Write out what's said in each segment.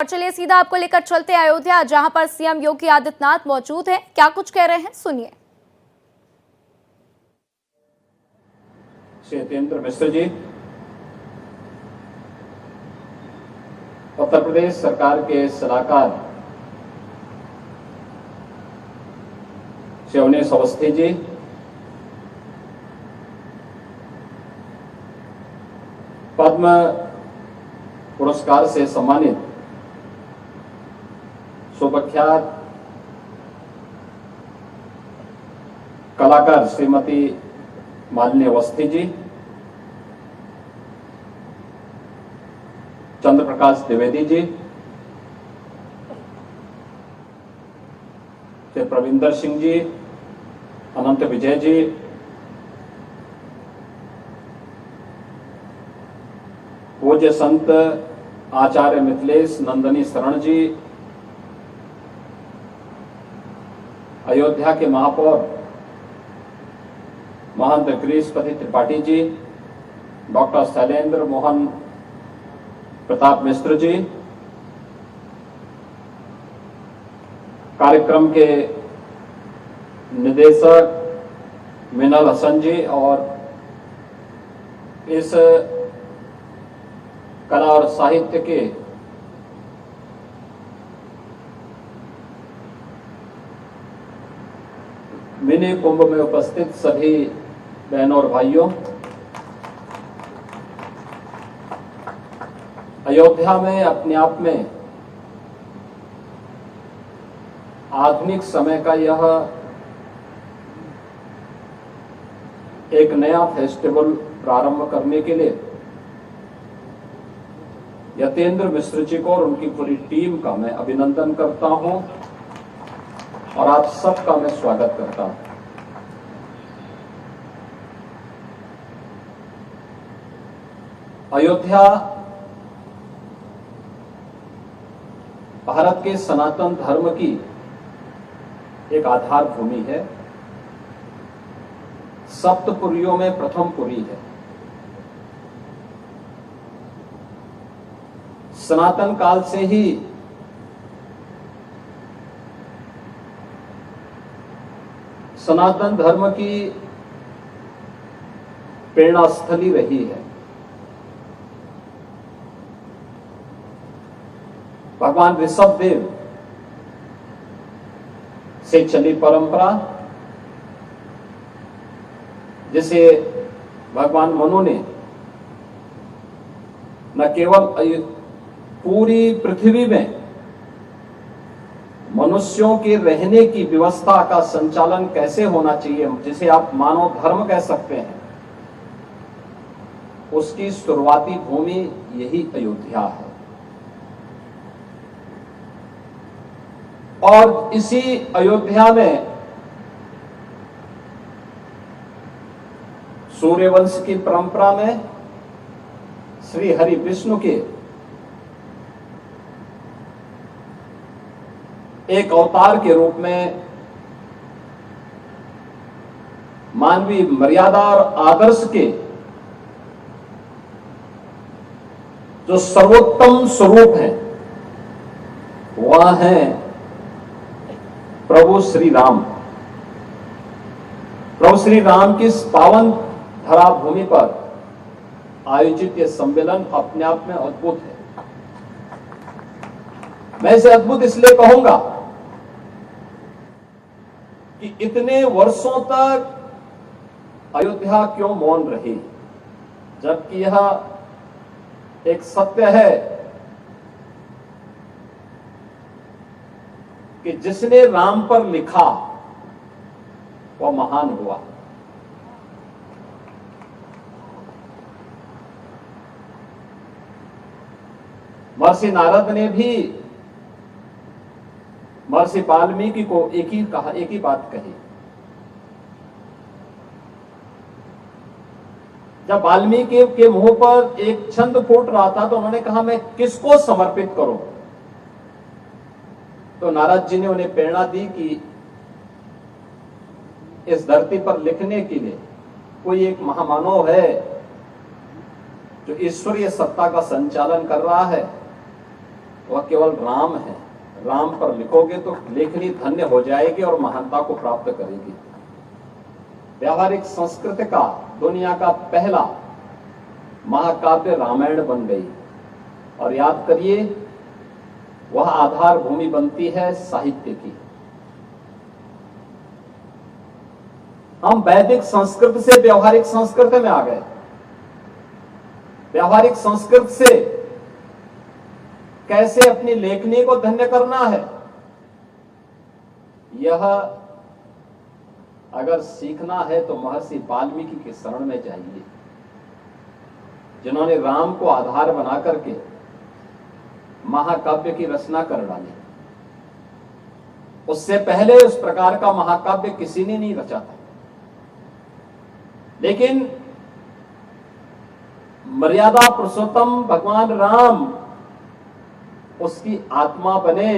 और चलिए सीधा आपको लेकर चलते हैं अयोध्या, जहां पर सीएम योगी आदित्यनाथ मौजूद हैं। क्या कुछ कह रहे हैं, सुनिए। श्री यतेंद्र मिश्र जी, उत्तर प्रदेश सरकार के सलाहकार श्री अवनीश अवस्थी जी, पद्म पुरस्कार से सम्मानित सुप्रख्यात कलाकार श्रीमती मालिनी अवस्थी जी, चंद्र प्रकाश द्विवेदी जी, श्री प्रविंदर सिंह जी, अनंत विजय जी, पूज्य संत आचार्य मिथिलेश नंदनी शरण जी, अयोध्या के महापौर महंत गिरीशपति त्रिपाठी जी, डॉक्टर शैलेंद्र मोहन प्रताप मिश्र जी, कार्यक्रम के निदेशक मिनल हसन जी और इस कला और साहित्य के मिनी कुंभ में उपस्थित सभी बहनों और भाइयों, अयोध्या में अपने आप में आधुनिक समय का यह एक नया फेस्टिवल प्रारंभ करने के लिए यतेंद्र मिश्र जी को और उनकी पूरी टीम का मैं अभिनंदन करता हूं और आप सबका मैं स्वागत करता हूं। अयोध्या भारत के सनातन धर्म की एक आधार भूमि है, सप्तपुरियों में प्रथम पुरी है। सनातन काल से ही सनातन धर्म की प्रेरणा स्थली रही है। भगवान ऋषभदेव से चली परंपरा, जिसे भगवान मनु ने न केवल पूरी पृथ्वी में मनुष्यों के रहने की व्यवस्था का संचालन कैसे होना चाहिए, जिसे आप मानव धर्म कह सकते हैं, उसकी शुरुआती भूमि यही अयोध्या है। और इसी अयोध्या में सूर्यवंश की परंपरा में श्री हरि विष्णु के एक अवतार के रूप में मानवीय मर्यादा और आदर्श के जो सर्वोत्तम स्वरूप हैं वह हैं प्रभु श्री राम। प्रभु श्री राम की इस पावन धरा भूमि पर आयोजित यह सम्मेलन अपने आप में अद्भुत है। मैं इसे अद्भुत इसलिए कहूंगा कि इतने वर्षों तक अयोध्या क्यों मौन रही, जबकि यह एक सत्य है कि जिसने राम पर लिखा वह महान हुआ। महर्षि नारद ने भी महर्षि वाल्मीकि को एक ही बात कही। जब वाल्मीकि के मुंह पर एक छंद फूट रहा था तो उन्होंने कहा, मैं किसको समर्पित करूं? तो नारद जी ने उन्हें प्रेरणा दी कि इस धरती पर लिखने के लिए कोई एक महामानव है जो ईश्वरीय सत्ता का संचालन कर रहा है, वह केवल राम है। राम पर लिखोगे तो लेखनी धन्य हो जाएगी और महानता को प्राप्त करेगी। व्यावहारिक संस्कृत का दुनिया का पहला महाकाव्य रामायण बन गई। और याद करिए, वह आधार भूमि बनती है साहित्य की। हम वैदिक संस्कृत से व्यावहारिक संस्कृत में आ गए। व्यावहारिक संस्कृत से कैसे अपनी लेखनी को धन्य करना है, यह अगर सीखना है तो महर्षि वाल्मीकि के शरण में जाइए, जिन्होंने राम को आधार बना करके महाकाव्य की रचना कर डाली। उससे पहले उस प्रकार का महाकाव्य किसी ने नहीं रचा था। लेकिन मर्यादा पुरुषोत्तम भगवान राम उसकी आत्मा बने,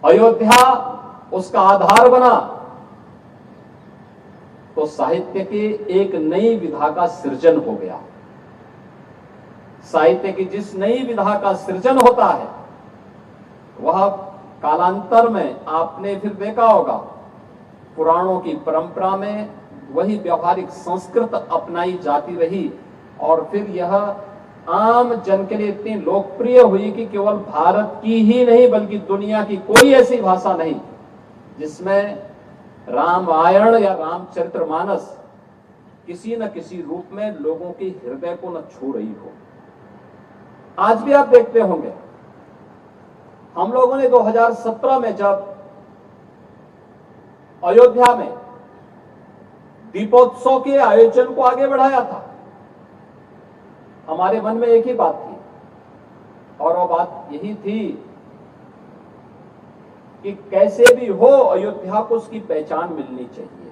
अयोध्या उसका आधार बना, तो साहित्य की एक नई विधा का सृजन हो गया। साहित्य की जिस नई विधा का सृजन होता है, वह कालांतर में आपने फिर देखा होगा, पुराणों की परंपरा में वही व्यावहारिक संस्कृत अपनाई जाती रही और फिर यह आम जन के लिए इतनी लोकप्रिय हुई कि केवल भारत की ही नहीं बल्कि दुनिया की कोई ऐसी भाषा नहीं जिसमें रामायण या रामचरितमानस किसी न किसी रूप में लोगों के हृदय को न छू रही हो। आज भी आप देखते होंगे, हम लोगों ने 2017 में जब अयोध्या में दीपोत्सव के आयोजन को आगे बढ़ाया था, हमारे मन में एक ही बात थी और वो बात यही थी कि कैसे भी हो अयोध्या को उसकी पहचान मिलनी चाहिए।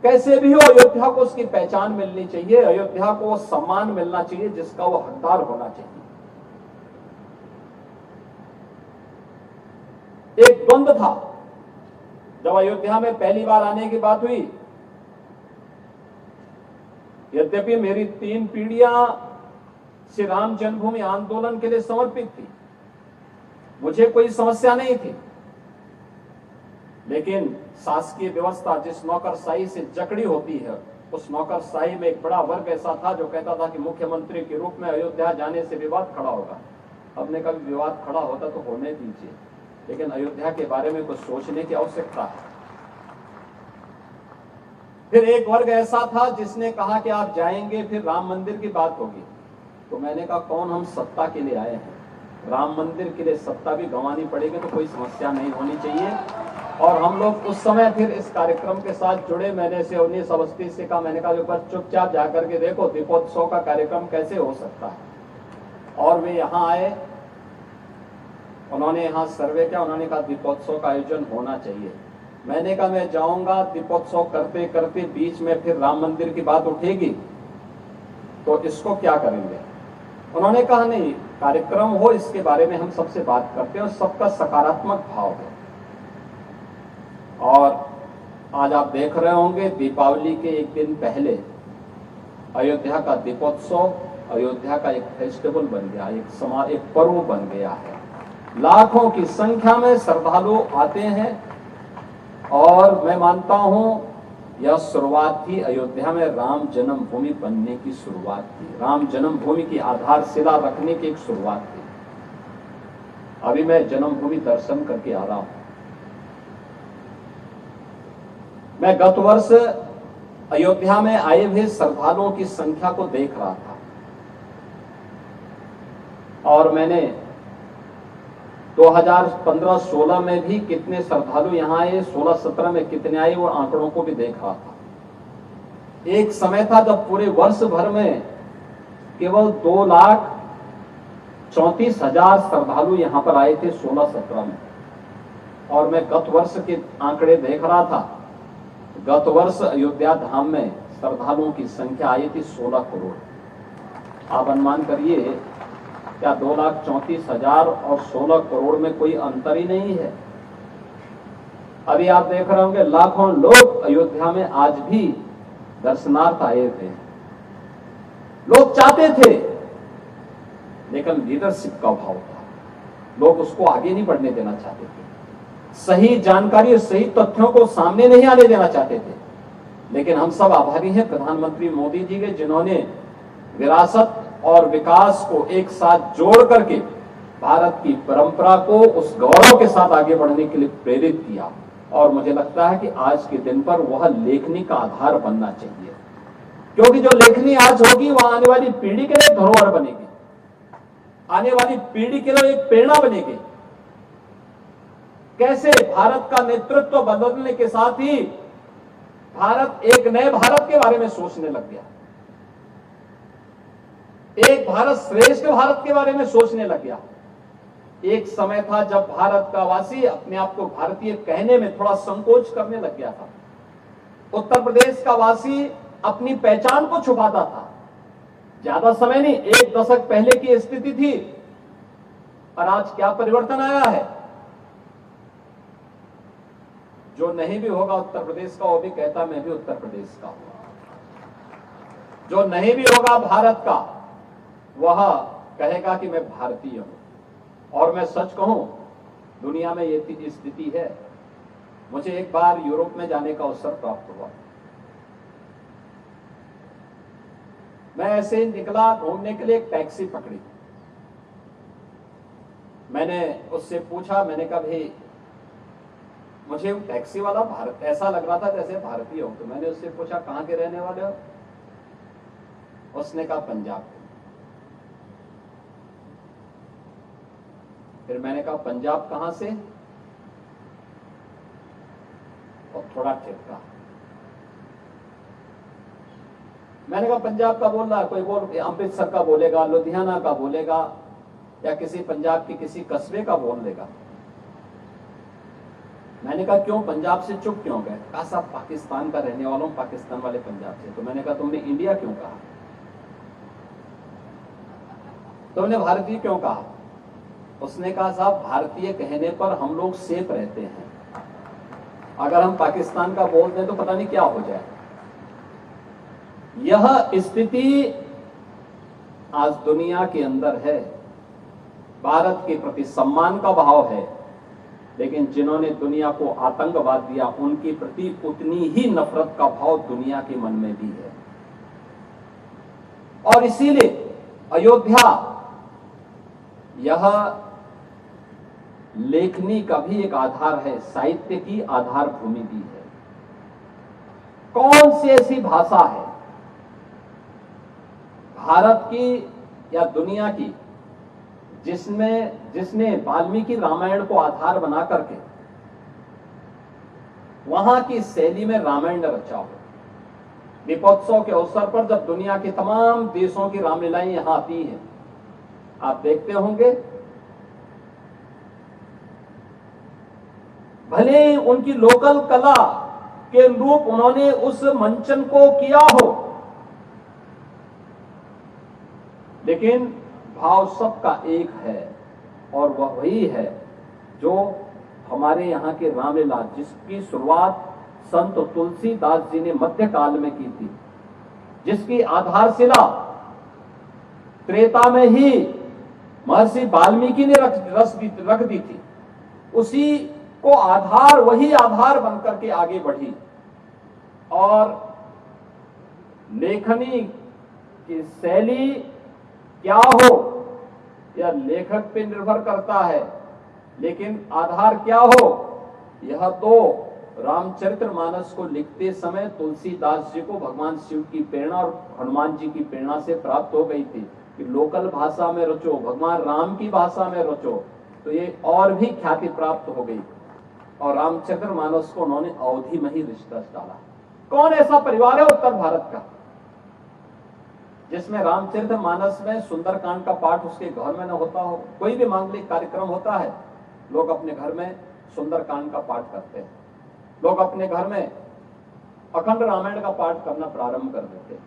कैसे भी हो अयोध्या को उसकी पहचान मिलनी चाहिए, अयोध्या को वो सम्मान मिलना चाहिए जिसका वो हकदार होना चाहिए। एक द्वंद्व था जब अयोध्या में पहली बार आने की बात हुई। यद्यपि मेरी 3 पीढ़ियां श्री राम जन्मभूमि आंदोलन के लिए समर्पित थी, मुझे कोई समस्या नहीं थी, लेकिन शासकीय व्यवस्था जिस नौकरशाही से जकड़ी होती है, उस नौकरशाही में एक बड़ा वर्ग ऐसा था जो कहता था कि मुख्यमंत्री के रूप में अयोध्या जाने से विवाद खड़ा होगा। हमने कभी विवाद खड़ा होता तो होने दीजिए, लेकिन अयोध्या के बारे में कुछ सोचने की आवश्यकता है। फिर एक वर्ग ऐसा था जिसने कहा कि आप जाएंगे फिर राम मंदिर की बात होगी। तो मैंने कहा कौन हम सत्ता के लिए आए हैं, राम मंदिर के लिए सत्ता भी गंवानी पड़ेगी तो कोई समस्या नहीं होनी चाहिए। और हम लोग उस समय फिर इस कार्यक्रम के साथ जुड़े। मैंने से 19 अवस्थी से कहा, मैंने कहा एक बार चुपचाप जाकर के देखो दीपोत्सव का कार्यक्रम कैसे हो सकता है। और वे यहाँ आए, उन्होंने यहाँ सर्वे किया, उन्होंने कहा दीपोत्सव का आयोजन होना चाहिए। मैंने कहा मैं जाऊंगा, दीपोत्सव करते करते बीच में फिर राम मंदिर की बात उठेगी तो इसको क्या करेंगे। उन्होंने कहा नहीं, कार्यक्रम हो इसके बारे में हम सबसे बात करते हैं और सबका सकारात्मक भाव है। और आज आप देख रहे होंगे दीपावली के एक दिन पहले अयोध्या का दीपोत्सव अयोध्या का एक फेस्टिवल बन गया, एक पर्व बन गया है। लाखों की संख्या में श्रद्धालु आते हैं और मैं मानता हूं यह शुरुआत थी अयोध्या में राम जन्मभूमि बनने की शुरुआत थी, राम जन्मभूमि की आधारशिला रखने की एक शुरुआत थी। अभी मैं जन्मभूमि दर्शन करके आ रहा हूं। मैं गत वर्ष अयोध्या में आए हुए श्रद्धालुओं की संख्या को देख रहा था और मैंने 2015-16 में भी कितने श्रद्धालु यहाँ आए, 16-17 में कितने आए, वो आंकड़ों को भी देख रहा था। एक समय था जब पूरे वर्ष भर में केवल 2,34,000 श्रद्धालु यहाँ पर आए थे 16-17 में। और मैं गत वर्ष के आंकड़े देख रहा था, गत वर्ष अयोध्या धाम में श्रद्धालुओं की संख्या आई थी 16 करोड़। आप अनुमान करिए क्या 2,34,000 और 16 करोड़ में कोई अंतर ही नहीं है। अभी आप देख रहे होंगे लाखों लोग अयोध्या में आज भी दर्शनार्थ आए थे। लोग चाहते थे, लेकिन लीडरशिप का अभाव था। लोग उसको आगे नहीं बढ़ने देना चाहते थे, सही जानकारी और सही तथ्यों को सामने नहीं आने देना चाहते थे। लेकिन हम सब आभारी हैं प्रधानमंत्री मोदी जी के, जिन्होंने विरासत और विकास को एक साथ जोड़ करके भारत की परंपरा को उस गौरव के साथ आगे बढ़ने के लिए प्रेरित किया। और मुझे लगता है कि आज के दिन पर वह लेखनी का आधार बनना चाहिए, क्योंकि जो लेखनी आज होगी वह आने वाली पीढ़ी के लिए धरोहर बनेगी, आने वाली पीढ़ी के लिए एक प्रेरणा बनेगी। कैसे भारत का नेतृत्व बदलने के साथ ही भारत एक नए भारत के बारे में सोचने लग गया, एक भारत श्रेष्ठ भारत के बारे में सोचने लग गया। एक समय था जब भारत का वासी अपने आप को भारतीय कहने में थोड़ा संकोच करने लग गया था। उत्तर प्रदेश का वासी अपनी पहचान को छुपाता था। ज्यादा समय नहीं, 1 दशक पहले की स्थिति थी, और आज क्या परिवर्तन आया है। जो नहीं भी होगा उत्तर प्रदेश का, वो भी कहता मैं भी उत्तर प्रदेश का हूं। जो नहीं भी होगा भारत का, वह कहेगा कि मैं भारतीय हूं। और मैं सच कहूं, दुनिया में ये स्थिति है। मुझे एक बार यूरोप में जाने का अवसर प्राप्त हुआ। मैं ऐसे ही निकला घूमने के लिए, एक टैक्सी पकड़ी। मैंने उससे पूछा, मैंने कहा भाई मुझे टैक्सी वाला भारत ऐसा लग रहा था जैसे भारतीय हो, तो मैंने उससे पूछा कहां के रहने वाले हो? उसने कहा पंजाब। फिर मैंने कहा पंजाब कहां से? और थोड़ा ठिठका। मैंने कहा पंजाब का बोल रहा है, कोई बोल अमृतसर का बोलेगा, लुधियाना का बोलेगा, या किसी पंजाब के किसी कस्बे का बोल देगा। मैंने कहा क्यों, पंजाब से चुप क्यों गए? कहा साहब पाकिस्तान का रहने वाला हूं, पाकिस्तान वाले पंजाब से। तो मैंने कहा तुमने इंडिया क्यों कहा? तुमने भारतीय क्यों कहा? उसने कहा साहब भारतीय कहने पर हम लोग सेफ रहते हैं, अगर हम पाकिस्तान का बोल दें तो पता नहीं क्या हो जाए। यह स्थिति आज दुनिया के अंदर है। भारत के प्रति सम्मान का भाव है, लेकिन जिन्होंने दुनिया को आतंकवाद दिया उनके प्रति उतनी ही नफरत का भाव दुनिया के मन में भी है। और इसीलिए अयोध्या यह लेखनी का भी एक आधार है, साहित्य की आधार भूमि भी है। कौन सी ऐसी भाषा है भारत की या दुनिया की जिसने वाल्मीकि रामायण को आधार बना करके वहां की शैली में रामायण रचा हो? दीपोत्सव के अवसर पर जब दुनिया के तमाम देशों की रामलीलाएं यहां आती हैं, आप देखते होंगे, भले उनकी लोकल कला के अनुरूप उन्होंने उस मंचन को किया हो, लेकिन भाव सबका एक है, और वह वही है जो हमारे यहाँ के रामलीला, जिसकी शुरुआत संत तुलसीदास जी ने मध्यकाल में की थी, जिसकी आधारशिला त्रेता में ही महर्षि वाल्मीकि ने रख दी थी, उसी को आधार, वही आधार बनकर के आगे बढ़ी। और लेखनी की शैली क्या हो यह लेखक पे निर्भर करता है, लेकिन आधार क्या हो यह तो रामचरितमानस को लिखते समय तुलसीदास जी को भगवान शिव की प्रेरणा और हनुमान जी की प्रेरणा से प्राप्त हो गई थी कि लोकल भाषा में रचो, भगवान राम की भाषा में रचो, तो ये और भी ख्याति प्राप्त हो गई। और रामचरितमानस को उन्होंने अवधि में ही रिश्ता डाला। कौन ऐसा परिवार है उत्तर भारत का जिसमें रामचरितमानस में सुंदरकांड का पाठ उसके घर में न होता हो? कोई भी मांगलिक कार्यक्रम होता है, लोग अपने घर में सुंदरकांड का पाठ करते हैं, लोग अपने घर में अखंड रामायण का पाठ करना प्रारंभ कर देते हैं।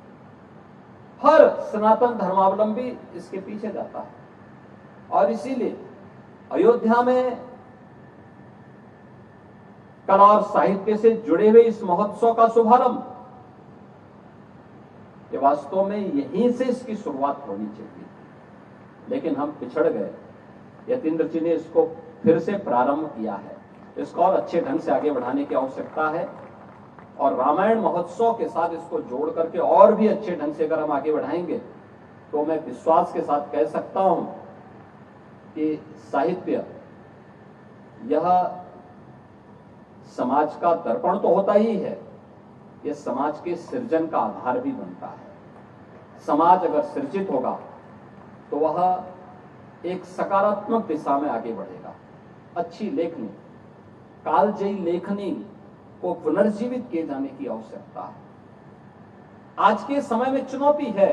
हर सनातन धर्मावलंबी इसके पीछे जाता है। और इसीलिए अयोध्या में कला और साहित्य से जुड़े हुए इस महोत्सव का शुभारंभ कि वास्तव में यहीं से इसकी शुरुआत होनी चाहिए, लेकिन हम पिछड़ गए। यतीन्द्र जी ने इसको फिर से प्रारंभ किया है, इसको और अच्छे ढंग से आगे बढ़ाने की आवश्यकता है और रामायण महोत्सव के साथ इसको जोड़ करके और भी अच्छे ढंग से अगर हम आगे बढ़ाएंगे तो मैं विश्वास के साथ कह सकता हूं कि साहित्य यह समाज का दर्पण तो होता ही है, यह समाज के सृजन का आधार भी बनता है। समाज अगर सृजित होगा तो वह एक सकारात्मक दिशा में आगे बढ़ेगा। अच्छी लेखनी, कालजयी लेखनी को पुनर्जीवित किए जाने की आवश्यकता है। आज के समय में चुनौती है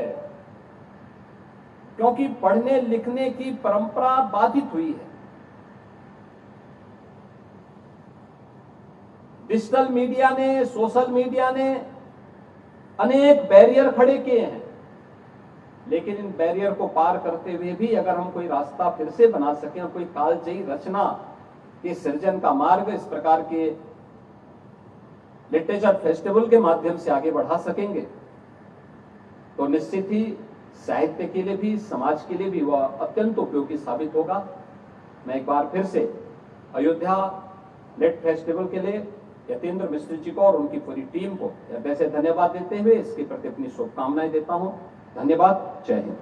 क्योंकि पढ़ने लिखने की परंपरा बाधित हुई है। डिजिटल मीडिया ने, सोशल मीडिया ने अनेक बैरियर खड़े किए हैं, लेकिन इन बैरियर को पार करते हुए भी अगर हम कोई रास्ता फिर से बना सकें, कोई कालजयी रचना के सृजन का मार्ग इस प्रकार के लिटरेचर फेस्टिवल के माध्यम से आगे बढ़ा सकेंगे तो निश्चित ही साहित्य के लिए भी, समाज के लिए भी वह अत्यंत उपयोगी साबित होगा। मैं एक बार फिर से अयोध्या लिट फेस्टिवल के लिए यतीन्द्र मिश्र जी को और उनकी पूरी टीम को हृदय से धन्यवाद देते हुए इसके प्रति अपनी शुभकामनाएं देता हूं। धन्यवाद। जय हिंद।